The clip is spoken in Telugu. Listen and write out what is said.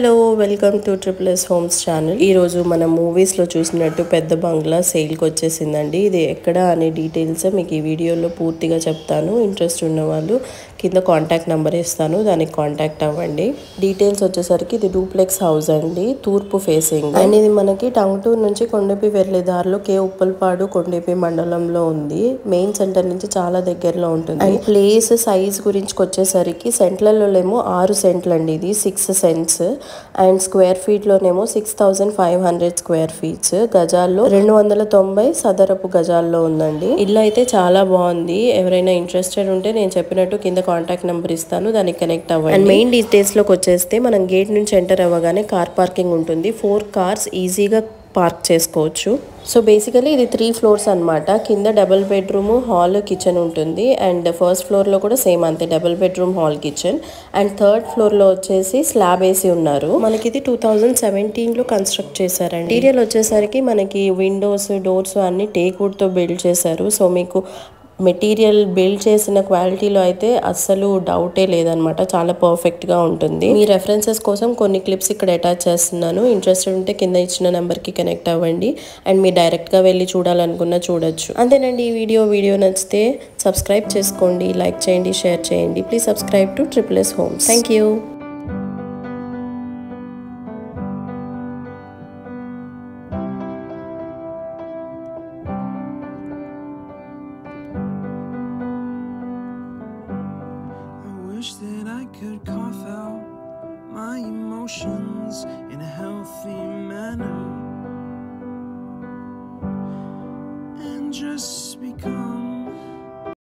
Hello welcome to triple S homes channel. ఈరోజు మనం మూవీస్లో చూసినట్టు పెద్ద బంగ్లా సేల్కి వచ్చేసిందండి. ఇది ఎక్కడ అనే డీటెయిల్స్ మీకు ఈ వీడియోలో పూర్తిగా చెప్తాను. ఇంట్రెస్ట్ ఉన్న వాళ్ళు కింద కాంటాక్ట్ నెంబర్ ఇస్తాను, దానికి కాంటాక్ట్ అవ్వండి. డీటెయిల్స్ వచ్చేసరికి ఇది డూప్లెక్స్ హౌస్ అండి, తూర్పు ఫేసింగ్. అండ్ ఇది మనకి టంగుటూరు నుంచి కొండపి వెళ్లే దారిలో కే ఉప్పల్పాడు కొండపి మండలంలో ఉంది. మెయిన్ సెంటర్ నుంచి చాలా దగ్గరలో ఉంటుంది. అండ్ ప్లేస్ సైజ్ గురించి వచ్చేసరికి సెంట్లలో ఏమో 6 సెంట్లు అండి, ఇది 6 సెంట్స్. అండ్ స్క్వేర్ ఫీట్ లోనేమో 6500 స్క్వేర్ ఫీట్స్. గజాల్లో 290 సదరపు గజాల్లో ఉందండి. ఇల్లు అయితే చాలా బాగుంది. ఎవరైనా ఇంట్రెస్టెడ్ ఉంటే నేను చెప్పినట్టు కింద కాంటాక్ట్ నెంబర్ ఇస్తాను, దానికి కనెక్ట్ అవ్వండి. అండ్ మెయిన్ డీటెయిల్స్ లోకి వచ్చేస్తే మనం గేట్ నుంచి ఎంటర్ అవ్వగానే కార్ పార్కింగ్ ఉంటుంది. 4 కార్స్ ఈజీగా పార్క్ చేసుకోవచ్చు. సో బేసికలీ ఇది 3 ఫ్లోర్స్ అనమాట. కింద డబుల్ బెడ్రూమ్, హాల్, కిచెన్ ఉంటుంది. అండ్ ఫస్ట్ ఫ్లోర్లో కూడా సేమ్ అంతే, double bedroom, hall, kitchen. And third ఫ్లోర్లో వచ్చేసి స్లాబ్ వేసి ఉన్నారు. మనకి ఇది 2017లో కన్స్ట్రక్ట్ చేశారండి. ఇంటీరియర్ వచ్చేసరికి మనకి విండోస్, డోర్స్ అన్ని టేక్ వుడ్ తో బిల్డ్ చేశారు. సో మీకు మెటీరియల్ బిల్డ్ చేసిన క్వాలిటీలో అయితే అస్సలు డౌటే లేదనమాట, చాలా పర్ఫెక్ట్గా ఉంటుంది. మీ రెఫరెన్సెస్ కోసం కొన్ని క్లిప్స్ ఇక్కడ అటాచ్ చేస్తున్నాను. ఇంట్రెస్టెడ్ ఉంటే కింద ఇచ్చిన నెంబర్కి కనెక్ట్ అవ్వండి. అండ్ మీరు డైరెక్ట్గా వెళ్ళి చూడాలనుకున్నా చూడొచ్చు. అంతేనండి ఈ వీడియో నచ్చితే సబ్స్క్రైబ్ చేసుకోండి, లైక్ చేయండి, షేర్ చేయండి. Please subscribe to triple S homes. Thank you. Wish that I could cough out my emotions in a healthy manner.